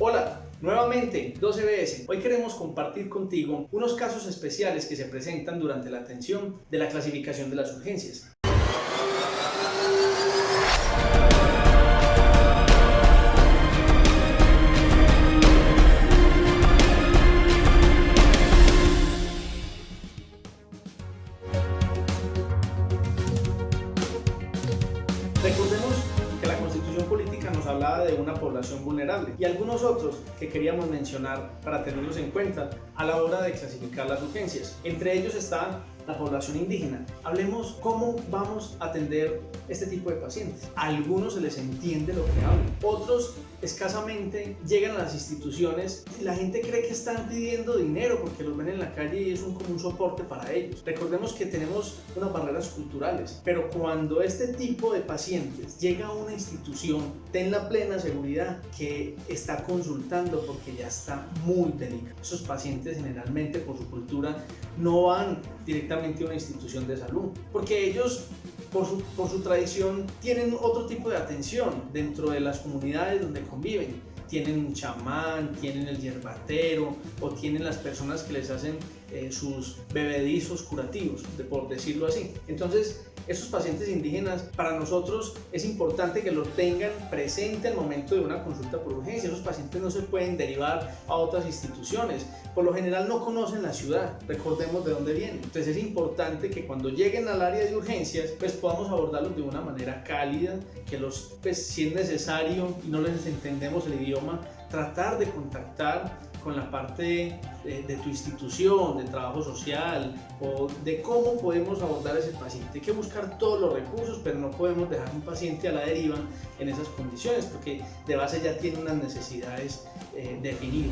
Hola, nuevamente 12BS. Hoy queremos compartir contigo unos casos especiales que se presentan durante la atención de la clasificación de las urgencias. Recordemos que la Constitución Política nos hablaba de una población vulnerable y algunos otros que queríamos mencionar para tenerlos en cuenta a la hora de clasificar las urgencias. Entre ellos está la población indígena. Hablemos cómo vamos a atender este tipo de pacientes. A algunos se les entiende lo que hablan, otros escasamente llegan a las instituciones y la gente cree que están pidiendo dinero porque los ven en la calle y es como un soporte para ellos. Recordemos que tenemos unas barreras culturales, pero cuando este tipo de pacientes llega a una institución, ten la plena seguridad que está consultando porque ya está muy delicado. Esos pacientes generalmente por su cultura no van directamente a una institución de salud, porque ellos por su tradición tienen otro tipo de atención dentro de las comunidades donde conviven. Tienen un chamán, tienen el yerbatero o tienen las personas que les hacen sus bebedizos curativos, por decirlo así. Entonces, estos pacientes indígenas para nosotros es importante que los tengan presente al momento de una consulta por urgencia. Esos pacientes no se pueden derivar a otras instituciones. Por lo general no conocen la ciudad, recordemos de dónde vienen. Entonces es importante que cuando lleguen al área de urgencias pues podamos abordarlos de una manera cálida, que si es necesario y no les entendemos el idioma, tratar de contactar con la parte de tu institución, de trabajo social o de cómo podemos abordar a ese paciente. Hay que buscar todos los recursos, pero no podemos dejar un paciente a la deriva en esas condiciones porque de base ya tiene unas necesidades definidas.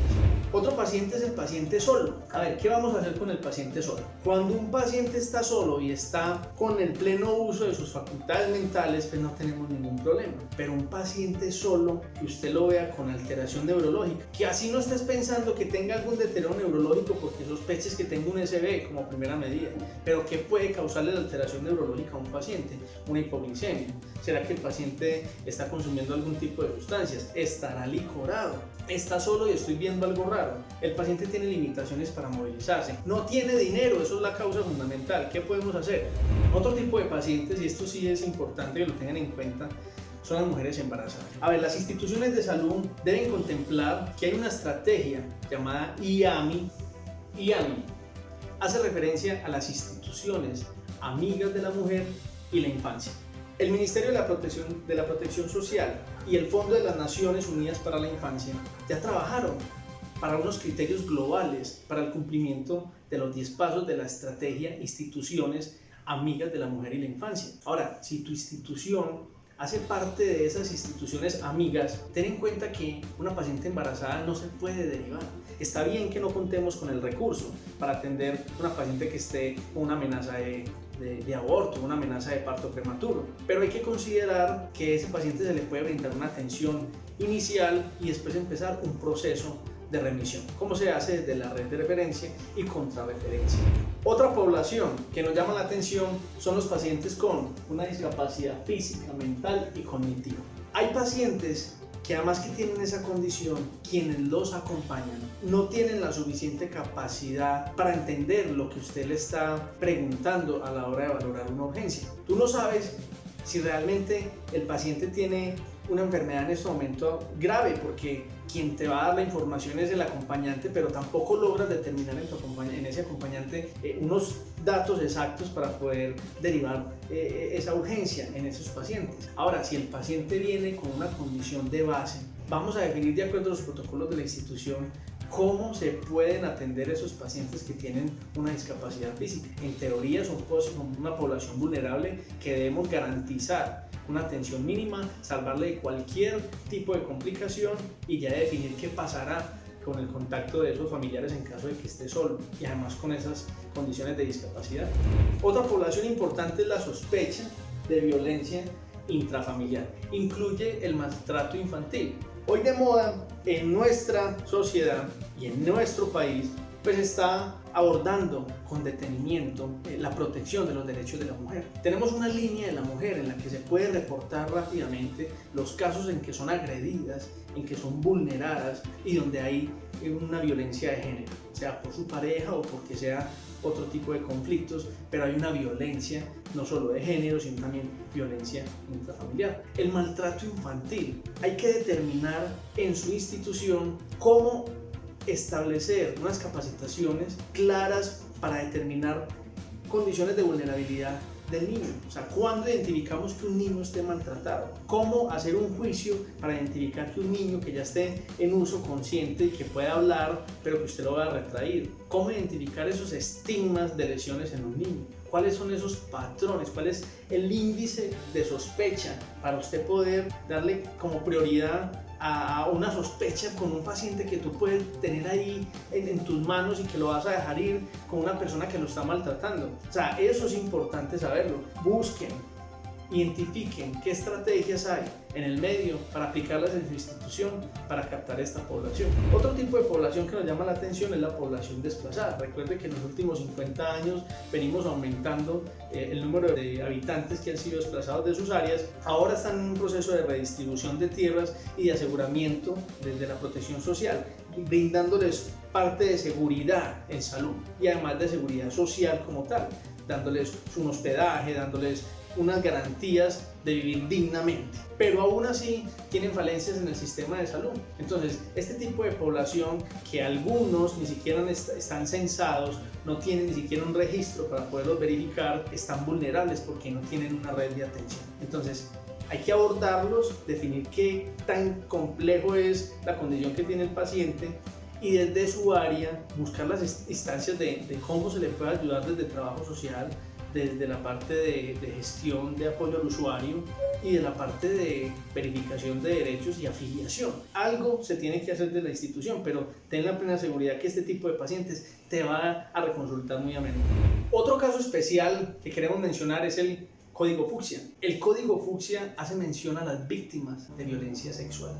Otro paciente es el paciente solo. A ver, ¿qué vamos a hacer con el paciente solo? Cuando un paciente está solo y está con el pleno uso de sus facultades mentales, pues no tenemos ningún problema. Pero un paciente solo, que usted lo vea con alteración neurológica, que así no estés pensando que tenga algún deterioro neurológico porque sospeches que tenga un SB como primera medida, pero ¿qué puede causarle la alteración neurológica a un paciente? Una hipoglicemia. ¿Será que el paciente está consumiendo algún tipo de sustancias? ¿Estará licorado? ¿Está solo y estoy viendo algo raro? El paciente tiene limitaciones para movilizarse. No tiene dinero, eso es la causa fundamental. ¿Qué podemos hacer? Otro tipo de pacientes, y esto sí es importante que lo tengan en cuenta, son las mujeres embarazadas. A ver, las instituciones de salud deben contemplar que hay una estrategia llamada IAMI. IAMI hace referencia a las instituciones amigas de la mujer y la infancia. El Ministerio de la Protección Social y el Fondo de las Naciones Unidas para la Infancia ya trabajaron para unos criterios globales para el cumplimiento de los 10 pasos de la estrategia Instituciones Amigas de la Mujer y la Infancia. Ahora, si tu institución hace parte de esas instituciones amigas, ten en cuenta que una paciente embarazada no se puede derivar. Está bien que no contemos con el recurso para atender a una paciente que esté con una amenaza de aborto, una amenaza de parto prematuro, pero hay que considerar que a ese paciente se le puede brindar una atención inicial y después empezar un proceso de remisión, como se hace desde la red de referencia y contrarreferencia. Otra población que nos llama la atención son los pacientes con una discapacidad física, mental y cognitiva. Hay pacientes que además que tienen esa condición, quienes los acompañan no tienen la suficiente capacidad para entender lo que usted le está preguntando a la hora de valorar una urgencia. Tú no sabes si realmente el paciente tiene una enfermedad en este momento grave, porque quien te va a dar la información es el acompañante, pero tampoco logras determinar en ese acompañante unos datos exactos para poder derivar esa urgencia en esos pacientes. Ahora, si el paciente viene con una condición de base, vamos a definir de acuerdo a los protocolos de la institución cómo se pueden atender esos pacientes que tienen una discapacidad física. En teoría son una población vulnerable que debemos garantizar una atención mínima, salvarle de cualquier tipo de complicación y ya definir qué pasará con el contacto de esos familiares en caso de que esté solo y además con esas condiciones de discapacidad. Otra población importante es la sospecha de violencia intrafamiliar. Incluye el maltrato infantil. Hoy de moda en nuestra sociedad y en nuestro país pues está abordando con detenimiento la protección de los derechos de la mujer. Tenemos una línea de la mujer en la que se puede reportar rápidamente los casos en que son agredidas, en que son vulneradas y donde hay una violencia de género, sea por su pareja o porque sea otro tipo de conflictos, pero hay una violencia no solo de género, sino también violencia intrafamiliar. El maltrato infantil, hay que determinar en su institución cómo establecer unas capacitaciones claras para determinar condiciones de vulnerabilidad del niño. O sea, ¿cuándo identificamos que un niño esté maltratado? ¿Cómo hacer un juicio para identificar que un niño que ya esté en uso consciente y que pueda hablar, pero que usted lo va a retraír? ¿Cómo identificar esos estigmas de lesiones en un niño? ¿Cuáles son esos patrones? ¿Cuál es el índice de sospecha para usted poder darle como prioridad a una sospecha con un paciente que tú puedes tener ahí en tus manos y que lo vas a dejar ir con una persona que lo está maltratando? O sea, eso es importante saberlo. Busquen, identifiquen qué estrategias hay en el medio para aplicarlas en su institución para captar esta población. Otro tipo de población que nos llama la atención es la población desplazada. Recuerde que en los últimos 50 años venimos aumentando el número de habitantes que han sido desplazados de sus áreas. Ahora están en un proceso de redistribución de tierras y de aseguramiento desde la protección social, brindándoles parte de seguridad en salud y además de seguridad social como tal, dándoles un hospedaje, dándoles unas garantías de vivir dignamente, pero aún así tienen falencias en el sistema de salud. Entonces, este tipo de población que algunos ni siquiera están censados, no tienen ni siquiera un registro para poderlos verificar, están vulnerables porque no tienen una red de atención. Entonces, hay que abordarlos, definir qué tan complejo es la condición que tiene el paciente y desde su área buscar las instancias de cómo se le puede ayudar desde trabajo social, desde la parte de gestión de apoyo al usuario y de la parte de verificación de derechos y afiliación. Algo se tiene que hacer de la institución, pero ten la plena seguridad que este tipo de pacientes te va a reconsultar muy a menudo. Otro caso especial que queremos mencionar es el Código Fucsia. El Código Fucsia hace mención a las víctimas de violencia sexual.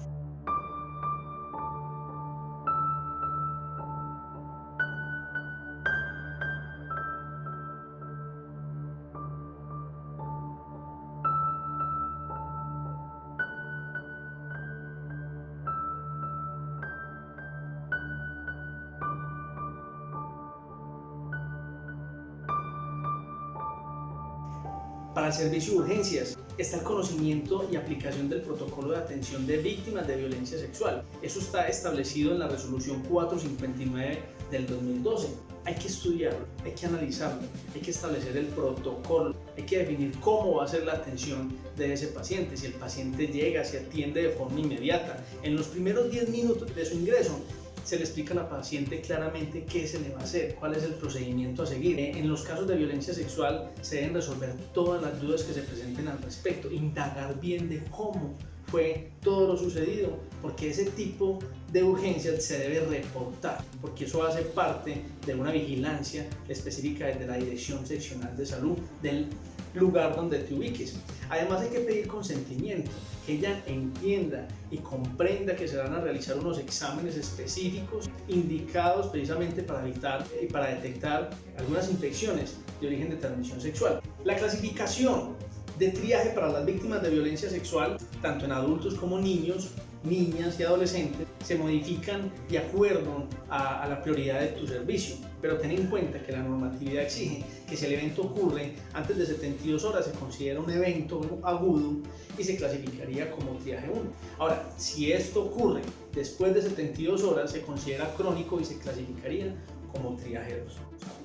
Para el servicio de urgencias está el conocimiento y aplicación del protocolo de atención de víctimas de violencia sexual. Eso está establecido en la resolución 459 del 2012. Hay que estudiarlo, hay que analizarlo, hay que establecer el protocolo, hay que definir cómo va a ser la atención de ese paciente. Si el paciente llega, se atiende de forma inmediata. En los primeros 10 minutos de su ingreso, se le explica a la paciente claramente qué se le va a hacer, cuál es el procedimiento a seguir. En los casos de violencia sexual se deben resolver todas las dudas que se presenten al respecto, indagar bien de cómo fue todo lo sucedido, porque ese tipo de urgencias se debe reportar, porque eso hace parte de una vigilancia específica desde la Dirección Seccional de Salud del lugar donde te ubiques. Además hay que pedir consentimiento, que ella entienda y comprenda que se van a realizar unos exámenes específicos indicados precisamente para evitar y para detectar algunas infecciones de origen de transmisión sexual. La clasificación de triaje para las víctimas de violencia sexual, tanto en adultos como niños, niñas y adolescentes, se modifican de acuerdo a la prioridad de tu servicio, pero ten en cuenta que la normatividad exige que si el evento ocurre antes de 72 horas se considera un evento agudo y se clasificaría como triaje 1. Ahora, si esto ocurre después de 72 horas se considera crónico y se clasificaría como triaje 2.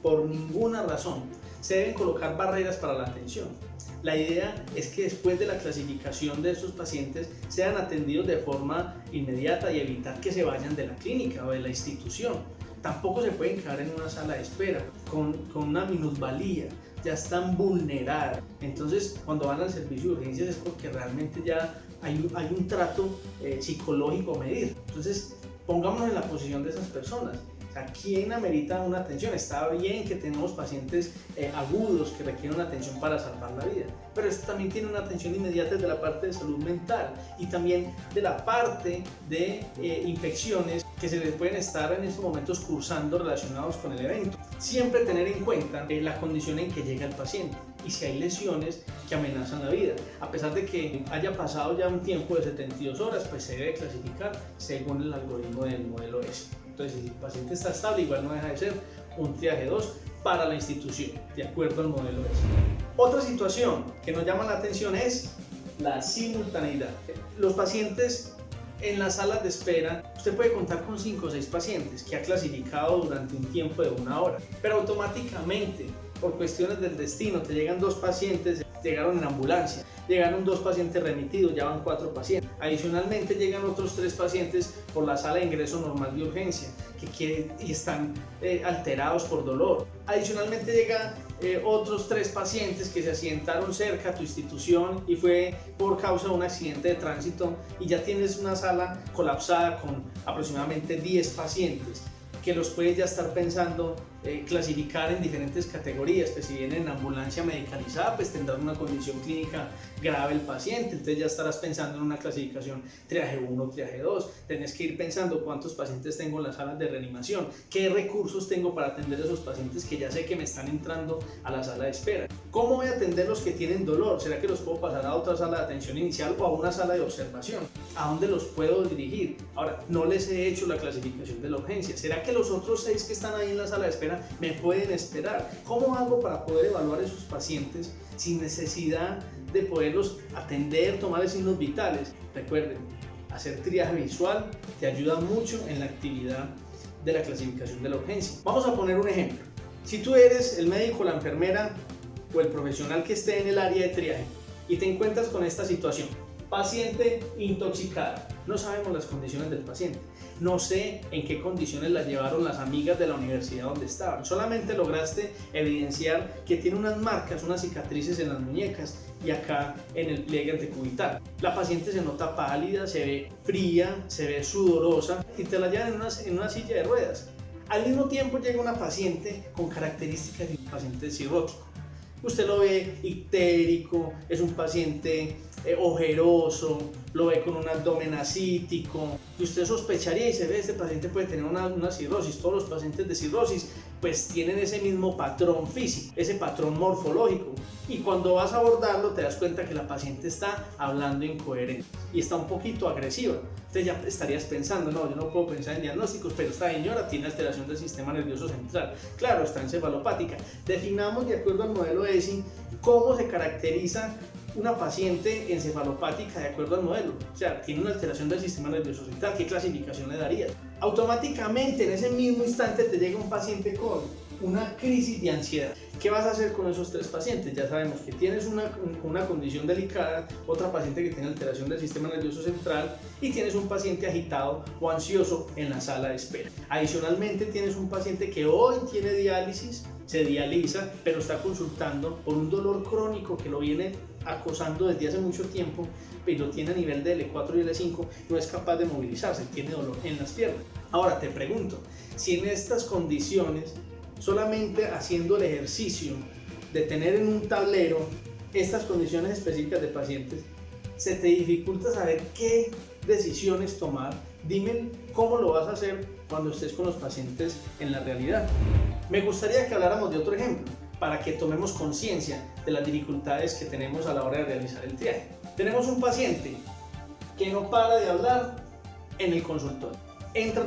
Por ninguna razón se deben colocar barreras para la atención. La idea es que después de la clasificación de estos pacientes sean atendidos de forma inmediata y evitar que se vayan de la clínica o de la institución. Tampoco se pueden quedar en una sala de espera con una minusvalía, ya están vulneradas. Entonces, cuando van al servicio de urgencias es porque realmente ya hay un trato psicológico a medir. Entonces, pongámonos en la posición de esas personas. ¿A quién amerita una atención? Está bien que tenemos pacientes agudos que requieren una atención para salvar la vida, pero esto también tiene una atención inmediata de la parte de salud mental y también de la parte de infecciones que se les pueden estar en estos momentos cursando relacionados con el evento. Siempre tener en cuenta la condición en que llega el paciente y si hay lesiones que amenazan la vida. A pesar de que haya pasado ya un tiempo de 72 horas, pues se debe clasificar según el algoritmo del modelo S. Entonces, si el paciente está estable, igual no deja de ser un triaje 2 para la institución, de acuerdo al modelo S. Otra situación que nos llama la atención es la simultaneidad. Los pacientes en las salas de espera, usted puede contar con 5 o 6 pacientes que ha clasificado durante un tiempo de 1 hora, pero automáticamente, por cuestiones del destino, te llegan 2 pacientes, llegaron en ambulancia, llegaron 2 pacientes remitidos, ya van 4 pacientes. Adicionalmente llegan otros 3 pacientes por la sala de ingreso normal de urgencia y están alterados por dolor. Adicionalmente llegan otros 3 pacientes que se asientaron cerca a tu institución y fue por causa de un accidente de tránsito y ya tienes una sala colapsada con aproximadamente 10 pacientes que los puedes ya estar pensando clasificar en diferentes categorías. Pues si vienen en ambulancia medicalizada, pues tendrán una condición clínica grave el paciente, entonces ya estarás pensando en una clasificación triaje 1, triaje 2. Tenés que ir pensando cuántos pacientes tengo en las salas de reanimación, qué recursos tengo para atender a esos pacientes que ya sé que me están entrando a la sala de espera. ¿Cómo voy a atender los que tienen dolor? ¿Será que los puedo pasar a otra sala de atención inicial o a una sala de observación? ¿A dónde los puedo dirigir? Ahora, no les he hecho la clasificación de la urgencia. ¿Será que los otros 6 que están ahí en la sala de espera me pueden esperar? ¿Cómo hago para poder evaluar a esos pacientes sin necesidad de poderlos atender, tomarles signos vitales? Recuerden, hacer triaje visual te ayuda mucho en la actividad de la clasificación de la urgencia. Vamos a poner un ejemplo. Si tú eres el médico, la enfermera o el profesional que esté en el área de triaje y te encuentras con esta situación: paciente intoxicada. No sabemos las condiciones del paciente. No sé en qué condiciones la llevaron las amigas de la universidad donde estaban. Solamente lograste evidenciar que tiene unas marcas, unas cicatrices en las muñecas y acá en el pliegue antecubital. La paciente se nota pálida, se ve fría, se ve sudorosa y te la llevan en una silla de ruedas. Al mismo tiempo llega una paciente con características de un paciente cirrótico. Usted lo ve ictérico, es un paciente ojeroso, lo ve con un abdomen ascítico, y usted sospecharía y se ve, este paciente puede tener una cirrosis. Todos los pacientes de cirrosis pues tienen ese mismo patrón físico, ese patrón morfológico, y cuando vas a abordarlo te das cuenta que la paciente está hablando incoherente y está un poquito agresiva. Entonces ya estarías pensando, no, yo no puedo pensar en diagnósticos, pero esta señora tiene alteración del sistema nervioso central, claro, está encefalopática. Definamos de acuerdo al modelo ESI cómo se caracteriza una paciente encefalopática de acuerdo al modelo. O sea, tiene una alteración del sistema nervioso central, ¿qué clasificación le darías? Automáticamente en ese mismo instante te llega un paciente con una crisis de ansiedad. ¿Qué vas a hacer con esos 3 pacientes? Ya sabemos que tienes una condición delicada, otra paciente que tiene alteración del sistema nervioso central y tienes un paciente agitado o ansioso en la sala de espera. Adicionalmente tienes un paciente que hoy tiene diálisis, se dializa, pero está consultando por un dolor crónico que lo viene acosando desde hace mucho tiempo, pero lo tiene a nivel de L4 y L5, no es capaz de movilizarse, tiene dolor en las piernas. Ahora te pregunto, si en estas condiciones, solamente haciendo el ejercicio de tener en un tablero estas condiciones específicas de pacientes, se te dificulta saber qué decisiones tomar, dime cómo lo vas a hacer cuando estés con los pacientes en la realidad. Me gustaría que habláramos de otro ejemplo para que tomemos conciencia de las dificultades que tenemos a la hora de realizar el triaje. Tenemos un paciente que no para de hablar en el consultorio. Entra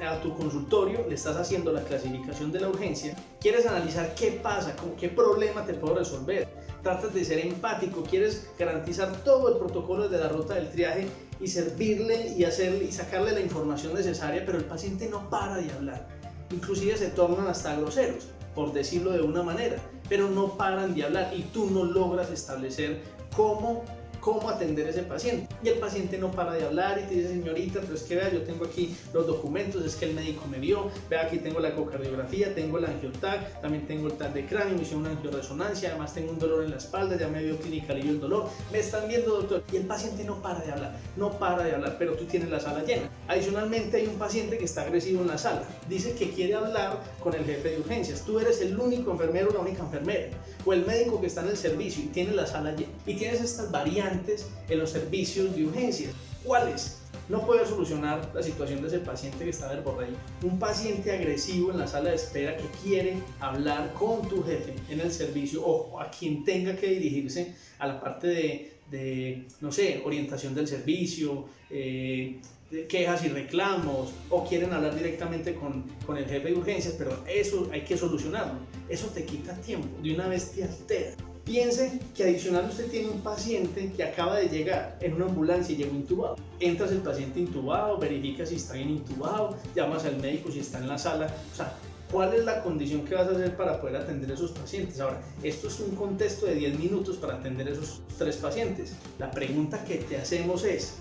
a tu consultorio, le estás haciendo la clasificación de la urgencia, quieres analizar qué pasa, qué problema te puedo resolver, tratas de ser empático, quieres garantizar todo el protocolo de la ruta del triaje y servirle y sacarle la información necesaria, pero el paciente no para de hablar, inclusive se tornan hasta groseros, por decirlo de una manera, pero no paran de hablar y tú no logras establecer cómo cómo atender a ese paciente. Y el paciente no para de hablar y te dice, señorita, pero es que vea, yo tengo aquí los documentos, es que el médico me vio, vea, aquí tengo la ecocardiografía, tengo el angiotag, también tengo el TAC de cráneo, me hicieron una angioresonancia, además tengo un dolor en la espalda, ya me dio clínica alivio el dolor, me están viendo, doctor. Y el paciente no para de hablar, no para de hablar, pero tú tienes la sala llena. Adicionalmente hay un paciente que está agresivo en la sala, dice que quiere hablar con el jefe de urgencias, tú eres el único enfermero o la única enfermera, o el médico que está en el servicio y tiene la sala llena. Y tienes estas variantes en los servicios de urgencias. ¿Cuáles? No puede solucionar la situación de ese paciente que está verborreico. Un paciente agresivo en la sala de espera que quiere hablar con tu jefe en el servicio o a quien tenga que dirigirse a la parte de no sé, orientación del servicio, de quejas y reclamos, o quieren hablar directamente con el jefe de urgencias, pero eso hay que solucionarlo. Eso te quita tiempo, de una vez te altera. Piense que adicional usted tiene un paciente que acaba de llegar en una ambulancia y llegó intubado. Entras el paciente intubado, verificas si está bien intubado, llamas al médico si está en la sala. O sea, ¿cuál es la condición que vas a hacer para poder atender a esos pacientes? Ahora, esto es un contexto de 10 minutos para atender a esos 3 pacientes. La pregunta que te hacemos es,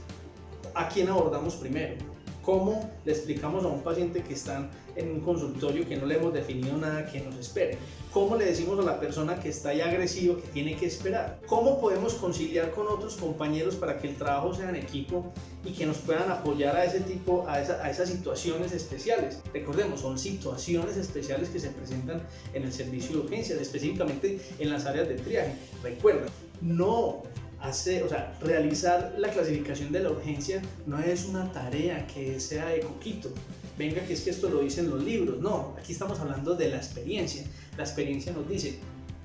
¿a quién abordamos primero? ¿Cómo le explicamos a un paciente que está en un consultorio que no le hemos definido nada que nos espere? ¿Cómo le decimos a la persona que está ahí agresivo que tiene que esperar? ¿Cómo podemos conciliar con otros compañeros para que el trabajo sea en equipo y que nos puedan apoyar a ese tipo, a esas situaciones especiales? Recordemos, son situaciones especiales que se presentan en el servicio de urgencias, específicamente en las áreas de triaje. Recuerda, realizar la clasificación de la urgencia no es una tarea que sea de coquito. Venga, que es que esto lo dicen los libros. No, aquí estamos hablando de la experiencia. La experiencia nos dice,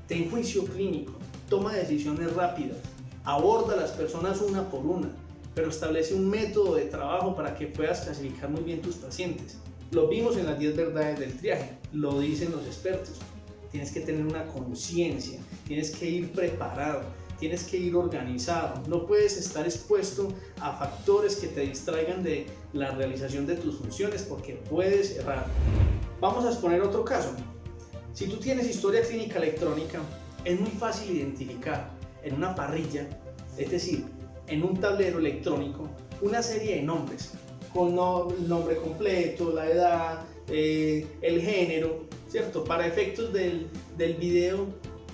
ten juicio clínico, toma decisiones rápidas, aborda a las personas una por una, pero establece un método de trabajo para que puedas clasificar muy bien tus pacientes. Lo vimos en las 10 verdades del triaje, lo dicen los expertos. Tienes que tener una conciencia, tienes que ir preparado, tienes que ir organizado, no puedes estar expuesto a factores que te distraigan de la realización de tus funciones porque puedes errar. Vamos a exponer otro caso. Si tú tienes historia clínica electrónica, es muy fácil identificar en una parrilla, es decir, en un tablero electrónico, una serie de nombres, con el nombre completo, la edad, el género, ¿cierto? Para efectos del video,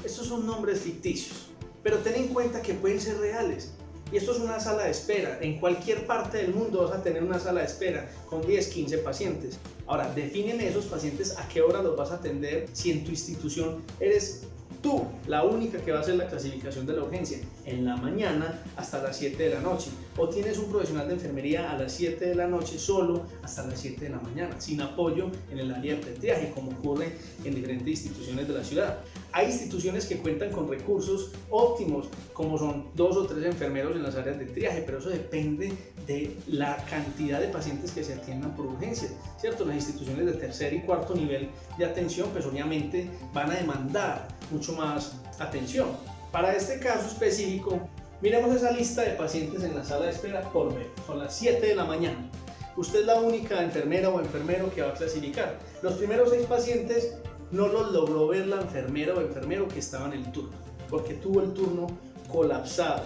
estos son nombres ficticios. Pero ten en cuenta que pueden ser reales. Y esto es una sala de espera. En cualquier parte del mundo vas a tener una sala de espera con 10, 15 pacientes. Ahora, definen esos pacientes a qué hora los vas a atender si en tu institución eres tú la única que va a hacer la clasificación de la urgencia en la mañana hasta las 7 de la noche, o tienes un profesional de enfermería a las 7 de la noche solo hasta las 7 de la mañana, sin apoyo en el área de pretriaje, como ocurre en diferentes instituciones de la ciudad. Hay instituciones que cuentan con recursos óptimos, como son 2 o 3 enfermeros en las áreas de triaje, pero eso depende de la cantidad de pacientes que se atiendan por urgencia, ¿cierto? Las instituciones de tercer y cuarto nivel de atención, pues obviamente van a demandar mucho más atención. Para este caso específico, miremos esa lista de pacientes en la sala de espera por ver. Son las 7 de la mañana. Usted es la única enfermera o enfermero que va a clasificar. Los primeros 6 pacientes no los logró ver la enfermera o enfermero que estaba en el turno, porque tuvo el turno colapsado.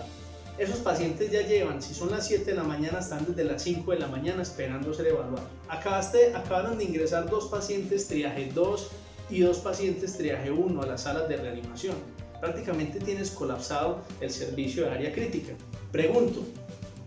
Esos pacientes ya llevan, si son las 7 de la mañana, están desde las 5 de la mañana esperando ser evaluados. Acabaron de ingresar 2 pacientes triaje 2 y 2 pacientes triaje 1 a las salas de reanimación. Prácticamente tienes colapsado el servicio de área crítica. Pregunto,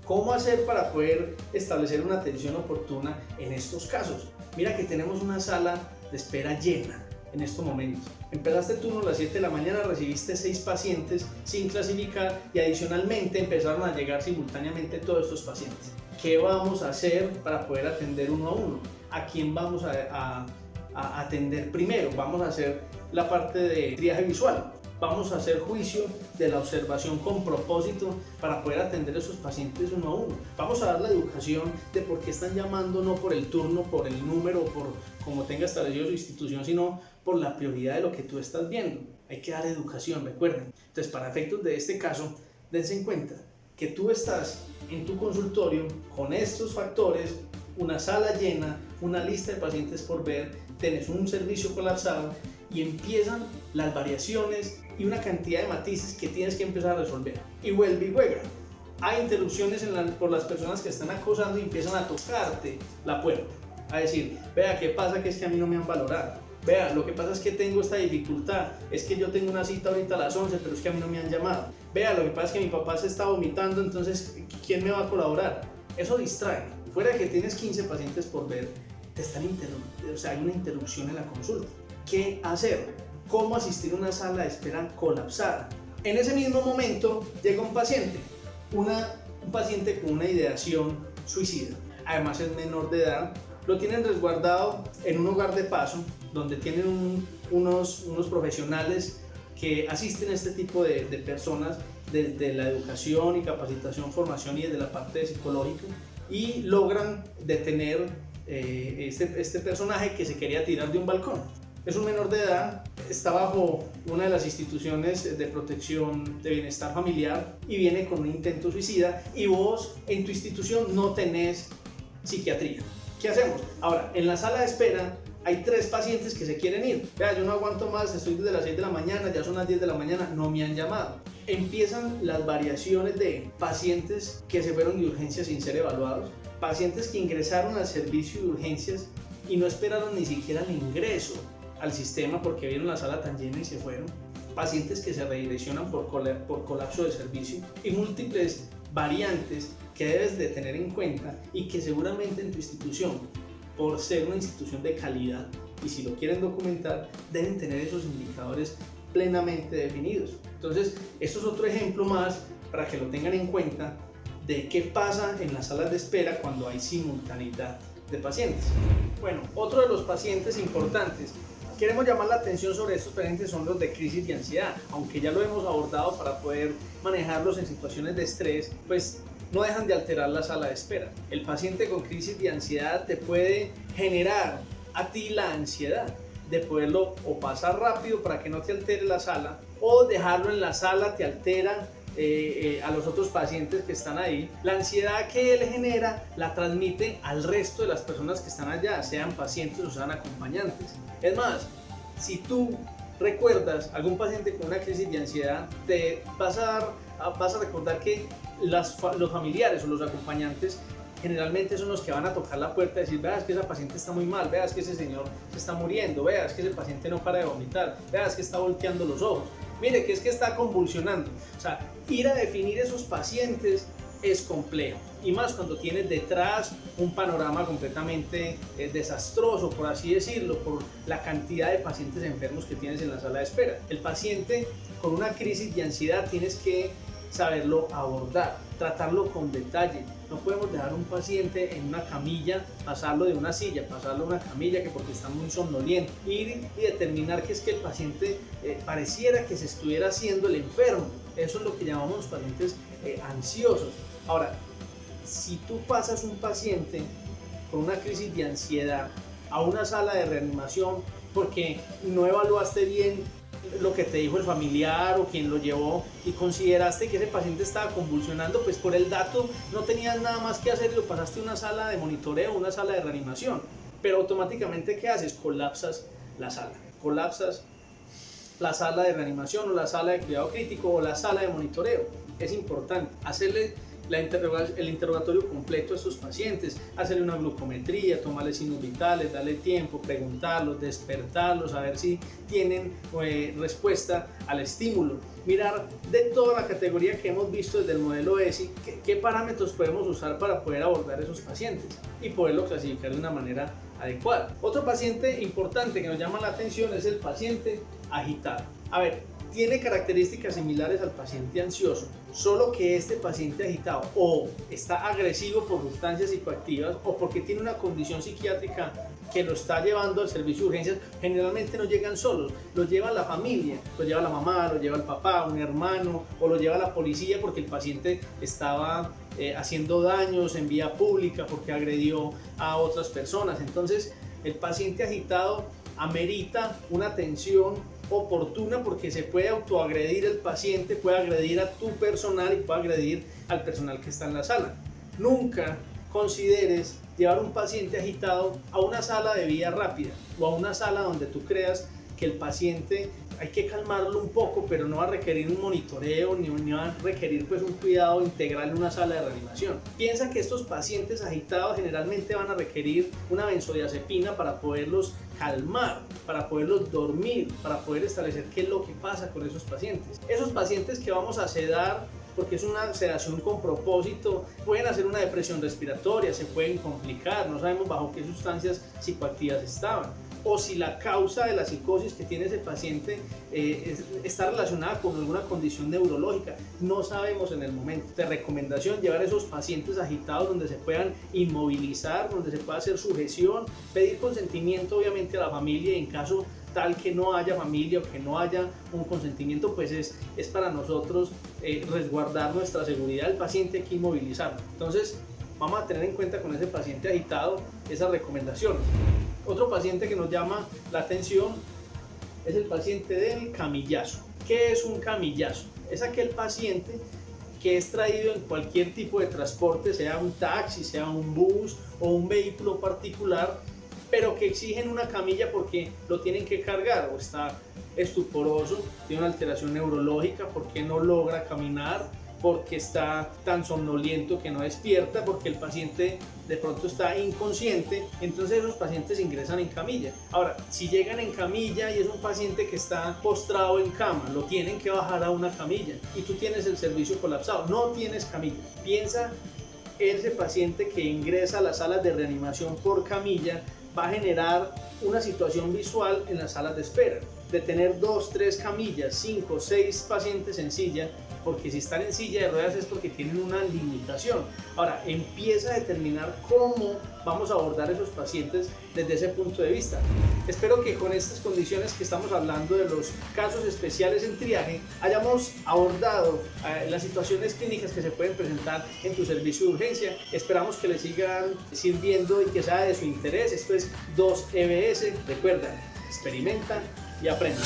¿cómo hacer para poder establecer una atención oportuna en estos casos? Mira que tenemos una sala de espera llena en estos momentos. Empezaste el turno a las 7 de la mañana, recibiste 6 pacientes sin clasificar y adicionalmente empezaron a llegar simultáneamente todos estos pacientes. ¿Qué vamos a hacer para poder atender uno a uno? ¿A quién vamos a atender primero? Vamos a hacer la parte de triaje visual. Vamos a hacer juicio de la observación con propósito para poder atender a esos pacientes uno a uno. Vamos a dar la educación de por qué están llamando, no por el turno, por el número, por cómo tenga establecido su institución, sino por la prioridad de lo que tú estás viendo. Hay que dar educación, recuerden. Entonces, para efectos de este caso, dense en cuenta que tú estás en tu consultorio con estos factores, una sala llena, una lista de pacientes por ver, tenés un servicio colapsado y empiezan las variaciones y una cantidad de matices que tienes que empezar a resolver. Y vuelve y juega. Hay interrupciones por las personas que están acosando y empiezan a tocarte la puerta, a decir, vea, ¿qué pasa? Que es que a mí no me han valorado. Vea, lo que pasa es que tengo esta dificultad, es que yo tengo una cita ahorita a las 11, pero es que a mí no me han llamado. Vea, lo que pasa es que mi papá se está vomitando, entonces, ¿quién me va a colaborar? Eso distrae. Fuera de que tienes 15 pacientes por ver, te están interrumpiendo, o sea, hay una interrupción en la consulta. ¿Qué hacer? ¿Cómo asistir a una sala de espera colapsada? En ese mismo momento llega un paciente, un paciente con una ideación suicida. Además es menor de edad, lo tienen resguardado en un hogar de paso donde tienen unos profesionales que asisten a este tipo de personas desde la educación y capacitación, formación y desde la parte psicológica, y logran detener este personaje que se quería tirar de un balcón. Es un menor de edad, está bajo una de las instituciones de protección de bienestar familiar y viene con un intento suicida, y vos en tu institución no tenés psiquiatría. ¿Qué hacemos? Ahora, en la sala de espera hay 3 pacientes que se quieren ir. Vea, yo no aguanto más, estoy desde las 6 de la mañana, ya son las 10 de la mañana, no me han llamado. Empiezan las variaciones de pacientes que se fueron de urgencias sin ser evaluados, pacientes que ingresaron al servicio de urgencias y no esperaron ni siquiera el ingreso al sistema porque vieron la sala tan llena y se fueron, pacientes que se redireccionan por colapso de servicio, y múltiples variantes que debes de tener en cuenta y que seguramente en tu institución, por ser una institución de calidad y si lo quieren documentar, deben tener esos indicadores plenamente definidos. Entonces, esto es otro ejemplo más para que lo tengan en cuenta de qué pasa en las salas de espera cuando hay simultaneidad de pacientes. Bueno, otro de los pacientes importantes, queremos llamar la atención sobre estos pacientes, son los de crisis de ansiedad. Aunque ya lo hemos abordado para poder manejarlos en situaciones de estrés, pues no dejan de alterar la sala de espera. El paciente con crisis de ansiedad te puede generar a ti la ansiedad de poderlo o pasar rápido para que no te altere la sala, o dejarlo en la sala te altera a los otros pacientes que están ahí. La ansiedad que él genera la transmite al resto de las personas que están allá, sean pacientes o sean acompañantes. Es más, si tú recuerdas algún paciente con una crisis de ansiedad, te vas a recordar que los familiares o los acompañantes generalmente son los que van a tocar la puerta y decir, veas que esa paciente está muy mal, veas que ese señor se está muriendo, veas que ese paciente no para de vomitar, veas que está volteando los ojos, mire que es que está convulsionando. O sea, ir a definir esos pacientes es complejo, y más cuando tienes detrás un panorama completamente desastroso, por así decirlo, por la cantidad de pacientes enfermos que tienes en la sala de espera. El paciente con una crisis de ansiedad tienes que saberlo abordar, tratarlo con detalle. No podemos dejar un paciente en una camilla, pasarlo de una silla, pasarlo a una camilla que porque está muy somnoliento, ir y determinar que es que el paciente pareciera que se estuviera haciendo el enfermo. Eso es lo que llamamos pacientes ansiosos. Ahora, si tú pasas un paciente con una crisis de ansiedad a una sala de reanimación porque no evaluaste bien lo que te dijo el familiar o quien lo llevó y consideraste que ese paciente estaba convulsionando, pues por el dato no tenías nada más que hacer y lo pasaste a una sala de monitoreo, una sala de reanimación, pero automáticamente ¿qué haces? Colapsas la sala, colapsas la sala de reanimación o la sala de cuidado crítico o la sala de monitoreo. Es importante hacerle el interrogatorio completo a estos pacientes, hacerle una glucometría, tomarle signos vitales, darle tiempo, preguntarlos, despertarlos, a ver si tienen respuesta al estímulo, mirar de toda la categoría que hemos visto desde el modelo ESI, qué parámetros podemos usar para poder abordar esos pacientes y poderlo clasificar de una manera adecuada. Otro paciente importante que nos llama la atención es el paciente agitado. A ver, tiene características similares al paciente ansioso, solo que este paciente agitado o está agresivo por sustancias psicoactivas o porque tiene una condición psiquiátrica que lo está llevando al servicio de urgencias. Generalmente no llegan solos, lo lleva la familia, lo lleva la mamá, lo lleva el papá, un hermano, o lo lleva la policía porque el paciente estaba haciendo daños en vía pública, porque agredió a otras personas. Entonces el paciente agitado amerita una atención oportuna porque se puede autoagredir el paciente, puede agredir a tu personal y puede agredir al personal que está en la sala. Nunca consideres llevar un paciente agitado a una sala de vía rápida o a una sala donde tú creas que el paciente hay que calmarlo un poco, pero no va a requerir un monitoreo ni va a requerir pues un cuidado integral en una sala de reanimación. Piensa que estos pacientes agitados generalmente van a requerir una benzodiazepina para poderlos calmar, para poderlos dormir, para poder establecer qué es lo que pasa con esos pacientes. Esos pacientes que vamos a sedar, porque es una sedación con propósito, pueden hacer una depresión respiratoria, se pueden complicar, no sabemos bajo qué sustancias psicoactivas estaban, o si la causa de la psicosis que tiene ese paciente está relacionada con alguna condición neurológica, no sabemos en el momento. De recomendación, llevar a esos pacientes agitados donde se puedan inmovilizar, donde se pueda hacer sujeción, pedir consentimiento obviamente a la familia, y en caso tal que no haya familia o que no haya un consentimiento, pues es para nosotros resguardar nuestra seguridad del paciente, que inmovilizarlo. Entonces vamos a tener en cuenta con ese paciente agitado esa recomendación. Otro paciente que nos llama la atención es el paciente del camillazo. ¿Qué es un camillazo? Es aquel paciente que es traído en cualquier tipo de transporte, sea un taxi, sea un bus o un vehículo particular, pero que exigen una camilla porque lo tienen que cargar, o está estuporoso, tiene una alteración neurológica porque no logra caminar, porque está tan somnoliento que no despierta, porque el paciente de pronto está inconsciente. Entonces esos pacientes ingresan en camilla. Ahora, si llegan en camilla y es un paciente que está postrado en cama, lo tienen que bajar a una camilla y tú tienes el servicio colapsado, no tienes camilla. Piensa, ese paciente que ingresa a las salas de reanimación por camilla va a generar una situación visual en las salas de espera, de tener 2, 3 camillas, 5, 6 pacientes en silla, porque si están en silla de ruedas es porque tienen una limitación. Ahora, empieza a determinar cómo vamos a abordar esos pacientes desde ese punto de vista. Espero que con estas condiciones que estamos hablando de los casos especiales en triaje, hayamos abordado las situaciones clínicas que se pueden presentar en tu servicio de urgencia. Esperamos que les sigan sirviendo y que sea de su interés. Esto es 2EBS. Recuerda, experimenta y aprende.